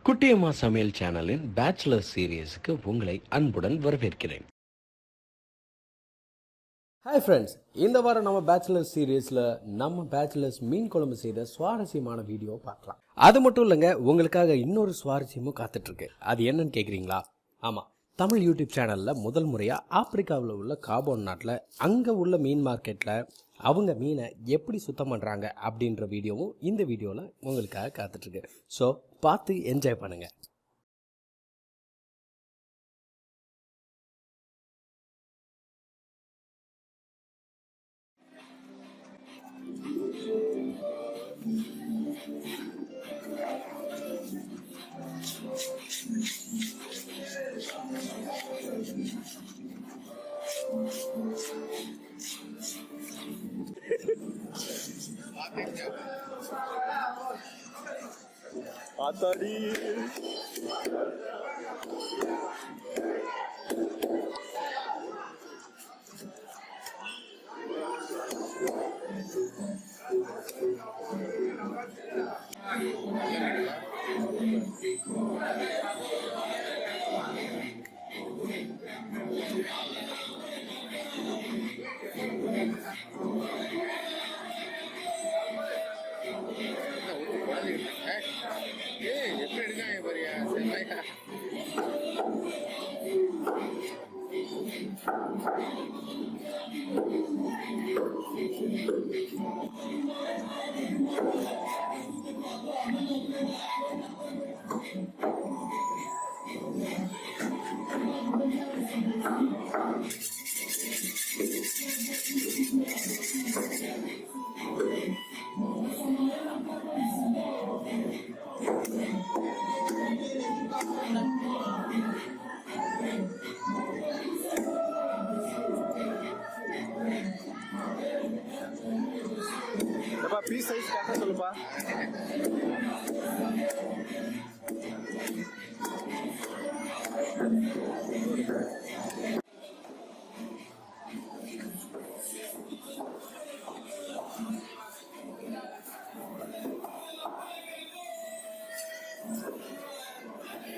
குட்டியம்மா சமையல் சேனலின் பேச்சுலர் சீரியஸுக்கு உங்களை அன்புடன் வரவேற்கிறேன். ஹாய் ஃப்ரெண்ட்ஸ், இந்த வாரம் நம்ம பேச்சுலர் சீரியஸில் நம்ம பேச்சுலர்ஸ் மீன் குழம்பு செய்த சுவாரஸ்யமான வீடியோ பார்க்கலாம். அது மட்டும் இல்லைங்க, உங்களுக்காக இன்னொரு சுவாரஸ்யமும் காத்துட்ருக்கு. அது என்னன்னு கேட்குறீங்களா? ஆமாம், தமிழ் யூடியூப் சேனலில் முதல் முறையாக ஆப்பிரிக்காவில் உள்ள காபோன் நாட்டில் அங்கே உள்ள மீன் மார்க்கெட்டில் அவங்க மீனை எப்படி சுத்தம் பண்ணுறாங்க அப்படின்ற வீடியோவும் இந்த வீடியோவில் உங்களுக்காக காத்துட்ருக்கு. ஸோ பார்த்து என்ஜாய் பண்ணுங்கள். ஆத்தாடி எப்படி இருக்காங்க பாரியா செம்மையா. பீஸ் சைஸ் கரெக்டா சொல்லுப்பா.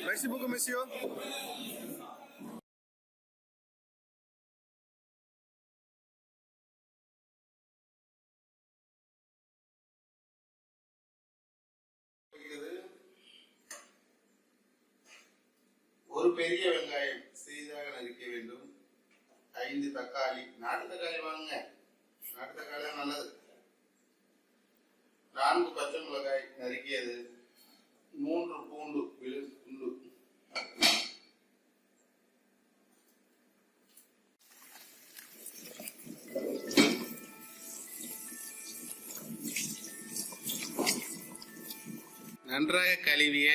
Merci beaucoup, monsieur. ஒரு பெரிய வெங்காயம் சிறிதாக நறுக்க வேண்டும். 5 தக்காளி, நாட்டு தக்காளி வாங்க, நாட்டு தக்காளி தான் நல்லது. 4 பச்சை மிளகாய் நறுக்கியது. 3 பூண்டு துண்டு. நன்றாக கழுவிய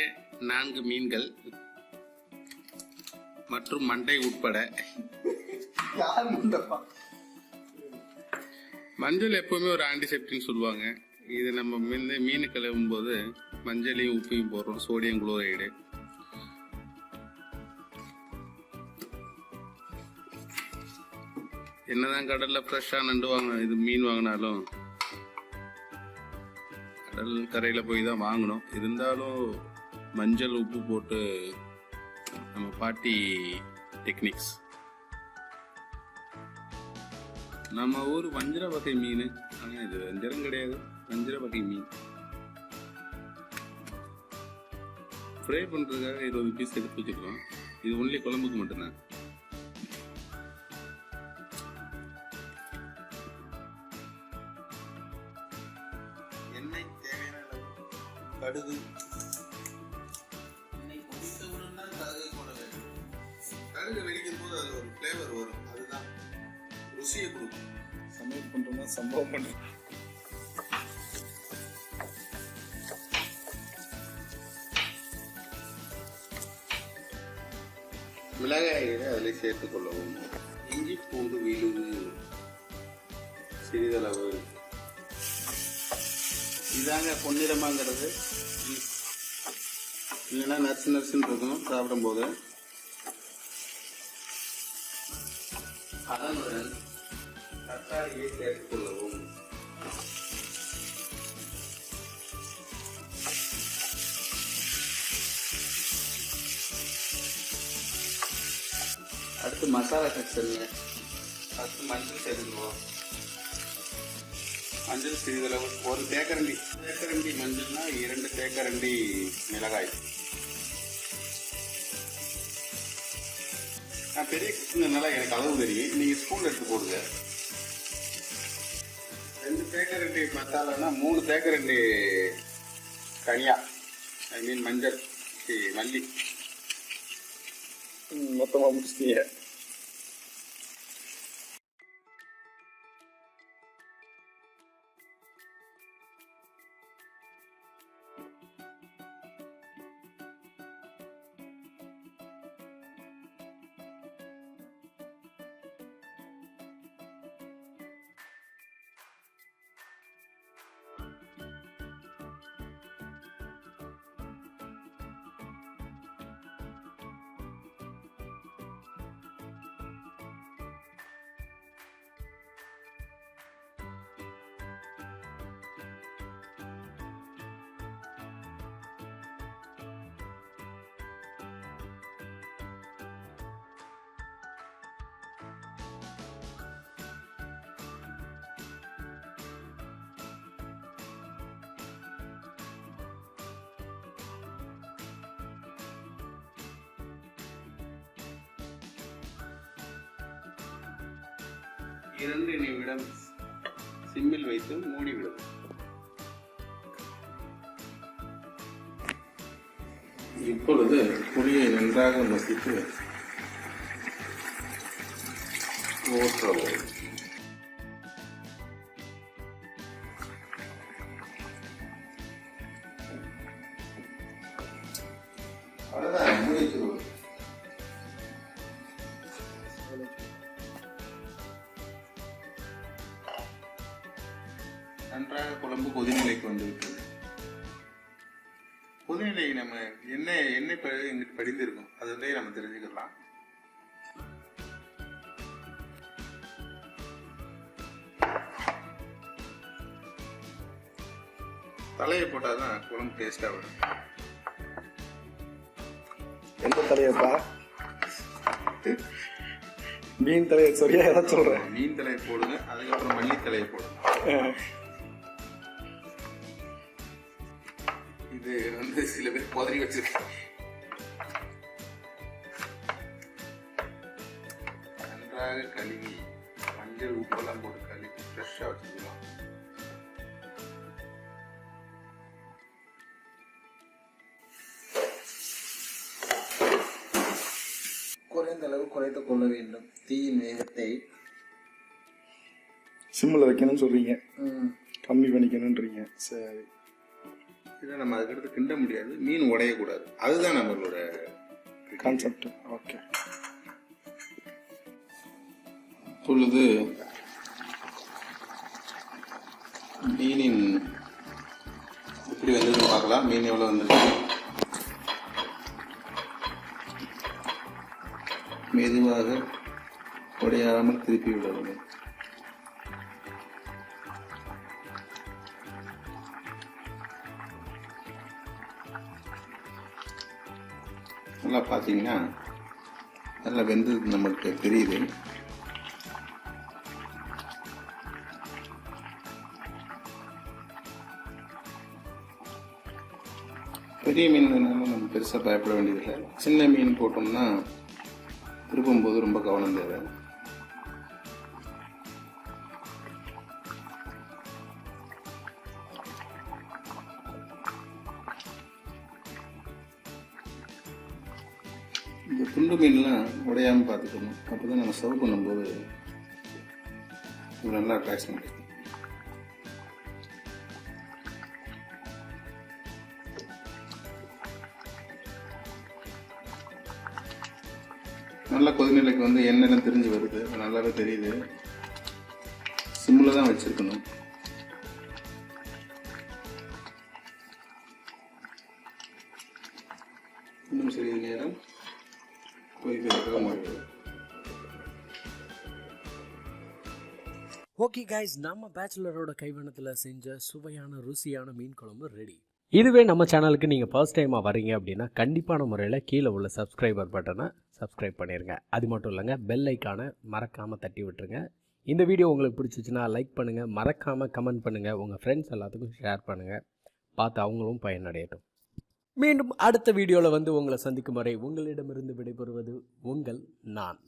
4 மீன்கள் மற்றும் மண்டை உட்பட. மஞ்சள் எப்பவுமே ஒரு ஆன்டிசெப்டின்னு சொல்லுவாங்க. இது நம்ம மீன் கழுவும் போது மஞ்சளையும் உப்பையும் போடுறோம், சோடியம் குளோரைடு. என்னதான் கடல்ல ஃப்ரெஷ்ஷா நண்டு இது மீன் வாங்கினாலும் கடல் கரையில போய் தான் வாங்கணும். இருந்தாலும் மஞ்சள் உப்பு போட்டு நம்ம பாட்டி டெக்னிக்ஸ். நம்ம ஊர் வஞ்சிர வகை மீன், ஆனால் இது வஞ்சரம் கிடையாது, வஞ்சிர வகை மீன். ஃப்ரை பண்ணுறதுக்காக 20 பீஸ் எடுத்து வச்சுக்கிறோம். இது ஒன்லி குழம்புக்கு மட்டும்தான். எண்ணெய் தேவையான அளவு, கடுகு. கடுகு வெடிக்கும் போது அது ஒரு ஃப்ளேவர் வரும், அதுதான் ருசியை கொடுக்கும். சமையல் பண்றோம்னா சம்பவம் பண்றோம். மிளகாய்களை அதில் சேர்த்துக் கொள்ளவும். இஞ்சி பூண்டு விழுது சிறிதளவு. இதாங்க பொன்னிறமாங்கிறது. இல்லைன்னா நர்சுன்னு இருக்கும் சாப்பிடும்போது. அதனுடன் தக்காளியை சேர்த்துக் கொள்ளவும். அடுத்து மசாலா சேர்த்துருங்க. ஃபஸ்ட்டு மஞ்சள் சேர்த்துக்குவோம். மஞ்சள் சிறிதளவு 1 தேக்கரண்டி மஞ்சள்னா 2 தேக்கரண்டி மிளகாய். நான் பெரிய குக்குனால எனக்கு அளவு தெரியும். நீங்கள் ஸ்பூன் எடுத்து போடுங்க. 2 தேக்கரண்டி மசாலானா 3 தேக்கரண்டி கனியா, ஐ மீன் மஞ்சள், மல்லி. மொத்தமாக முடிச்சிட்டீங்க. இரண்டு நிமிடம் சிம்மில் வைத்து மூடிவிடும். இப்பொழுது புளியை நன்றாக மசித்து ஊற்றவும். அவ்வளவுதான், மூடி வச்சிருவோம். நன்றாக குழம்பு கொதிநிலைக்கு வந்துவிட்டது. கொதிநிலை நம்ம எண்ணெய் எங்கிட்டு படிந்திருக்கும், அதுலேயே நம்ம தெரிஞ்சுக்கலாம். தலையை போட்டாதான் குழம்பு டேஸ்டா வரும். எந்த தலையப்பா? மீன் தலையை சரியா எதை சொல்றேன்? மீன் தலையை போடுங்க, அதுக்கப்புறம் மல்லி தலையை போடுங்க. இது வந்து சில பேர் புதறி வச்சிருக்காங்க. நன்றாக கழுவி மஞ்சள் உப்பெல்லாம் போட்டு கழுவி ஃப்ரெஷ்ஷாக வச்சுக்கலாம். குறைந்த அளவு குறைத்துக் கொள்ள வேண்டும். தீயின் வேகத்தை சிம்மில் வைக்கணும்னு சொல்றீங்க, கம்மி பண்ணிக்கணும்ன்றீங்க. சரி, இதை நம்ம அதுக்கடுத்து கிண்ட முடியாது, மீன் உடையக்கூடாது. அதுதான் நம்மளோட கான்செப்ட். ஓகே, இப்பொழுது மீனின் எப்படி வந்ததுன்னு பார்க்கலாம். மீன் எவ்வளோ வந்திருக்கு. மெதுவாக உடையாமல் திருப்பி விட வேண்டும். நல்லா பார்த்தீங்கன்னா நல்லா வெந்தது நம்மளுக்கு தெரியுது. பெரிய மீன்னால நம்ம பெருசாக பயப்பட வேண்டியதில்லை. சின்ன மீன் போட்டோம்னா திருப்பும்போது ரொம்ப கவனம் தேவை. இந்த துண்டு மீன்லாம் உடையாமல் பார்த்துக்கணும். அப்போ தான் நம்ம சர்வ் பண்ணும்போது நல்லா அட்ராக்ஷன் கிடைக்கும். நல்லா கொதிநிலைக்கு வந்து எண்ணெய்லாம் தெரிஞ்சு வருது, நல்லாவே தெரியுது. சிம்மில் தான் வச்சுருக்கணும். இன்னும் சிறிது நேரம் ஓகே கைஸ், நம்ம பேச்சுலரோட கைவண்ணத்தில் செஞ்ச சுவையான ருசியான மீன் குழம்பு ரெடி. இதுவே நம்ம சேனலுக்கு நீங்கள் ஃபர்ஸ்ட் டைமாக வரீங்க அப்படின்னா கண்டிப்பான முறையில் கீழே உள்ள சப்ஸ்கிரைபர் பட்டனை சப்ஸ்கிரைப் பண்ணிடுங்க. அது மட்டும் இல்லைங்க, பெல் ஐக்கானை மறக்காமல் தட்டி விட்டுருங்க. இந்த வீடியோ உங்களுக்கு பிடிச்சிச்சுன்னா லைக் பண்ணுங்கள், மறக்காமல் கமெண்ட் பண்ணுங்கள், உங்கள் ஃப்ரெண்ட்ஸ் எல்லாத்துக்கும் ஷேர் பண்ணுங்கள், பார்த்து அவங்களும் பயனடையட்டும். மீண்டும் அடுத்த வீடியோவில் வந்து உங்களை சந்திக்கும் வரை உங்களிடமிருந்து விடைபெறுவது உங்கள் நான்.